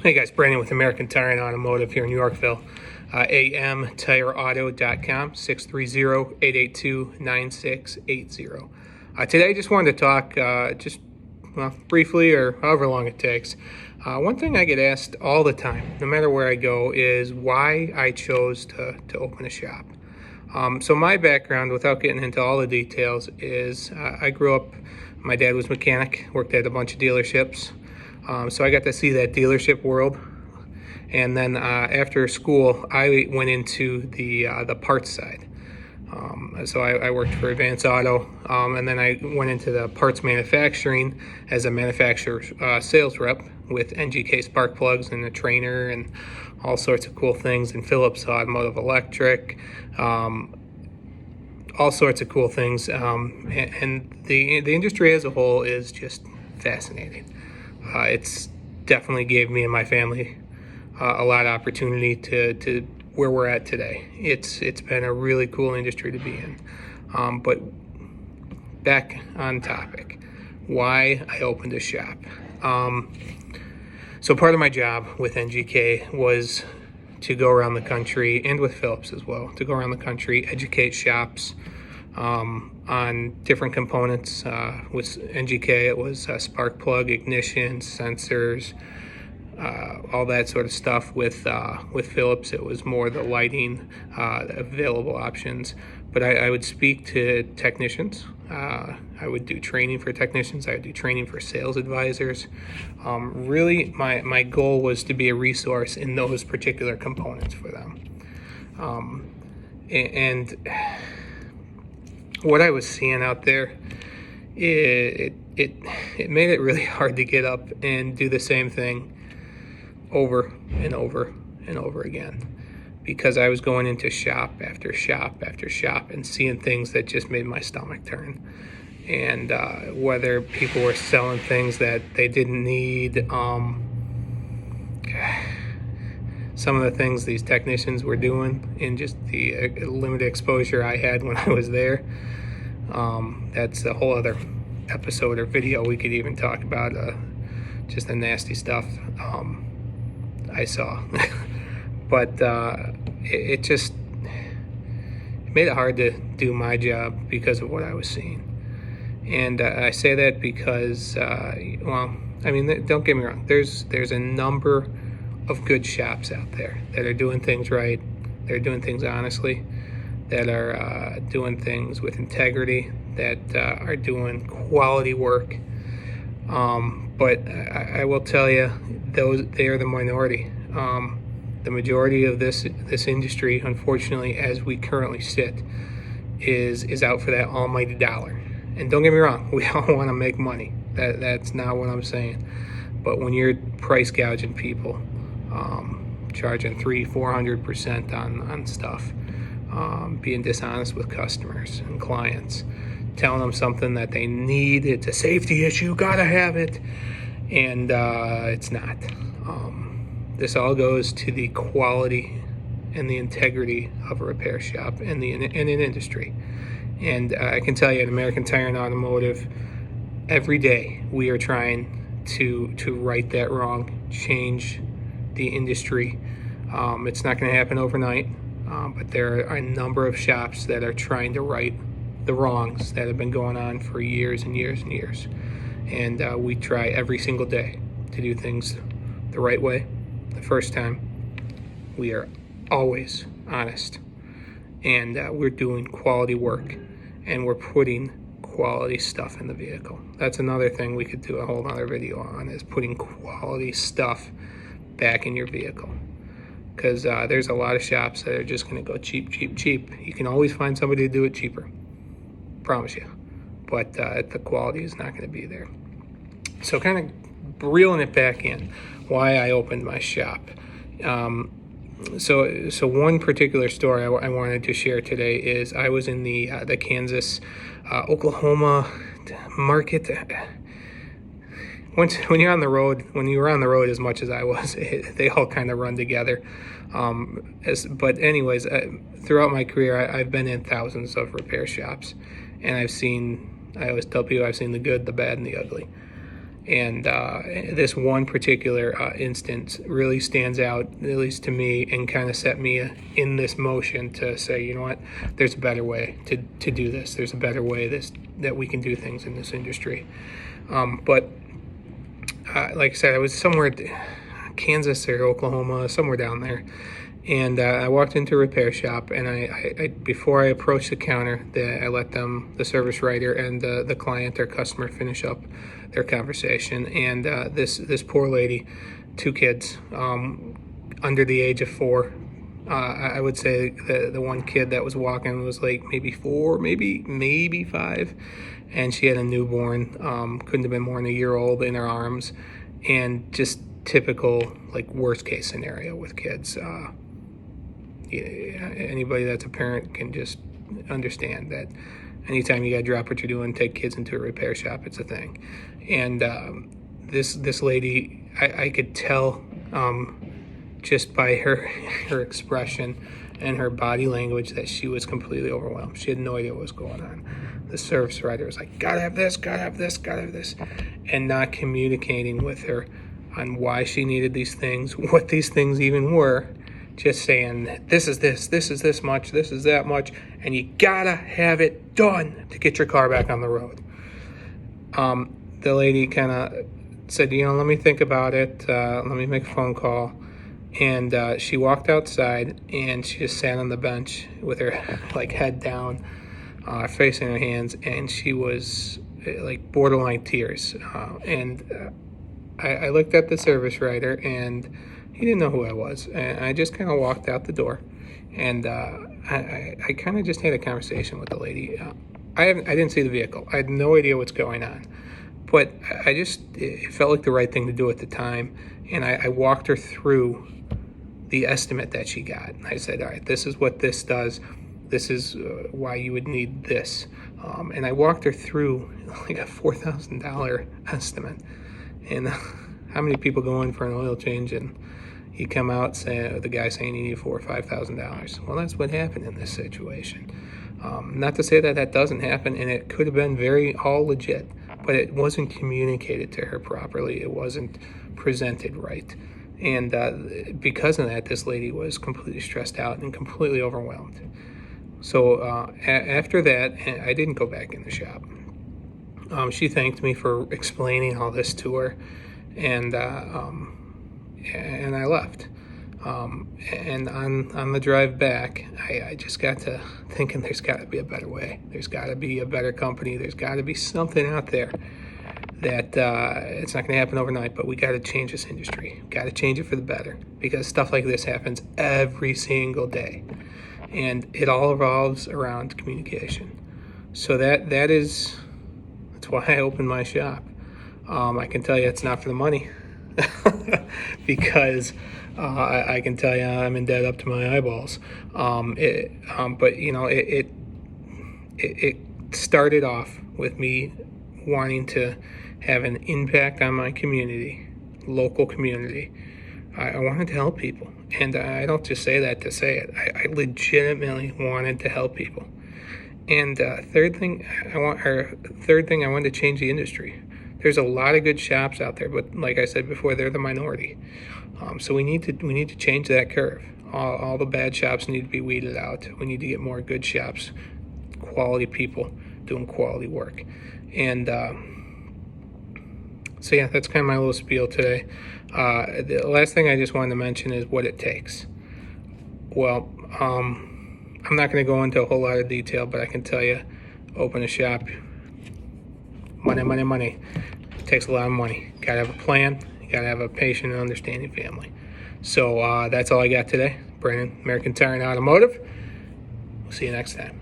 Hey guys, Brandon with American Tire and Automotive here in Yorkville. amtireauto.com, 630-882-9680. Today I just wanted to talk briefly or however long it takes. One thing I get asked all the time, no matter where I go, is why I chose to open a shop. So my background, without getting into all the details, is I grew up, my dad was a mechanic, worked at a bunch of dealerships. So I got to see that dealership world. And then after school, I went into the parts side. So I worked for Advance Auto, and then I went into the parts manufacturing as a manufacturer sales rep with NGK spark plugs and a trainer and all sorts of cool things, and Phillips Automotive Electric, all sorts of cool things. And the industry as a whole is just fascinating. It's definitely gave me and my family a lot of opportunity to where we're at today. It's been a really cool industry to be in. But back on topic, why I opened a shop. So part of my job with NGK was to go around the country, and with Phillips as well, to go around the country, educate shops on different components. With NGK, it was spark plug, ignition, sensors, all that sort of stuff. With Phillips, it was more the lighting, available options. But I would speak to technicians. I would do training for technicians. I would do training for sales advisors. Really, my goal was to be a resource in those particular components for them. And what I was seeing out there, it made it really hard to get up and do the same thing over and over and over again, because I was going into shop after shop after shop and seeing things that just made my stomach turn. And whether people were selling things that they didn't need, some of the things these technicians were doing, and just the limited exposure I had when I was there. That's a whole other episode or video we could even talk about, just the nasty stuff I saw. But it made it hard to do my job because of what I was seeing. And I say that because, don't get me wrong, there's a number of good shops out there that are doing things right, they're doing things honestly, that are doing things with integrity, that are doing quality work. But I will tell you, they are the minority. The majority of this industry, unfortunately, as we currently sit, is out for that almighty dollar. And don't get me wrong, we all want to make money. That's not what I'm saying. But when you're price gouging people, charging 300-400% on stuff, being dishonest with customers and clients, telling them something that they need, it's a safety issue, gotta have it, and it's not. This all goes to the quality and the integrity of a repair shop and an industry. And I can tell you, at American Tire and Automotive, every day we are trying to right that wrong, change the industry. It's not going to happen overnight, but there are a number of shops that are trying to right the wrongs that have been going on for years and years and years. And we try every single day to do things the right way, the first time. We are always honest, and we're doing quality work, and we're putting quality stuff in the vehicle. That's another thing we could do a whole other video on, is putting quality stuff back in your vehicle. Because there's a lot of shops that are just going to go cheap, cheap, cheap. You can always find somebody to do it cheaper, promise you. But the quality is not going to be there. So kind of reeling it back in, why I opened my shop. So one particular story I wanted to share today is I was in the Kansas, Oklahoma market. When you're on the road, when you were on the road as much as I was, they all kind of run together. But anyways, throughout my career, I've been in thousands of repair shops, and I always tell people I've seen the good, the bad, and the ugly. And this one particular instance really stands out, at least to me, and kind of set me in this motion to say, you know what, there's a better way to do this. There's a better way that we can do things in this industry. But like I said, I was somewhere, Kansas or Oklahoma, somewhere down there. And I walked into a repair shop, and I before I approached the counter, I let the service writer and the client or customer finish up their conversation. And this poor lady, 2 kids, under the age of 4. I would say the one kid that was walking was like maybe 4, maybe 5, and she had a newborn, couldn't have been more than a year old, in her arms, and just typical like worst case scenario with kids. Anybody that's a parent can just understand that anytime you got to drop what you're doing, take kids into a repair shop, it's a thing. And this lady, I could tell just by her expression and her body language that she was completely overwhelmed. She had no idea what was going on. The service writer was like, gotta have this, gotta have this, gotta have this, and not communicating with her on why she needed these things, what these things even were. Just saying, this is this much, this is that much, and you gotta have it done to get your car back on the road. The lady kind of said, let me think about it, let me make a phone call. And she walked outside, and she just sat on the bench with her like head down, facing her hands, and she was like borderline tears. I looked at the service writer, and he didn't know who I was, and I just kind of walked out the door, and I kind of just had a conversation with the lady. I didn't see the vehicle. I had no idea what's going on, but it felt like the right thing to do at the time, and I walked her through the estimate that she got. I said, all right, this is what this does. This is why you would need this, and I walked her through like a $4,000 estimate, and how many people go in for an oil change and you come out saying the guy saying you need $4,000 or $5,000. Well, that's what happened in this situation. Not to say that doesn't happen, and it could have been all legit, but it wasn't communicated to her properly. It wasn't presented right, and because of that, this lady was completely stressed out and completely overwhelmed. So after that, I didn't go back in the shop. She thanked me for explaining all this to her, and I left. And on the drive back, I just got to thinking there's got to be a better way. There's got to be a better company. There's got to be something out there that it's not going to happen overnight, but we got to change this industry. Got to change it for the better, because stuff like this happens every single day, and it all revolves around communication. So that's why I opened my shop. I can tell you it's not for the money. Because I can tell you I'm in debt up to my eyeballs. But it started off with me wanting to have an impact on my community, local community. I wanted to help people, and I don't just say that to say it. I legitimately wanted to help people. And third thing, I wanted to change the industry. There's a lot of good shops out there, but like I said before, they're the minority. So we need to change that curve. All the bad shops need to be weeded out. We need to get more good shops, quality people doing quality work. And so yeah, that's kind of my little spiel today. The last thing I just wanted to mention is what it takes. Well, I'm not going to go into a whole lot of detail, but I can tell you, open a shop, money. It takes a lot of money. Got to have a plan. You got to have a patient and understanding family. So that's all I got today. Brandon, American Tire and Automotive. We'll see you next time.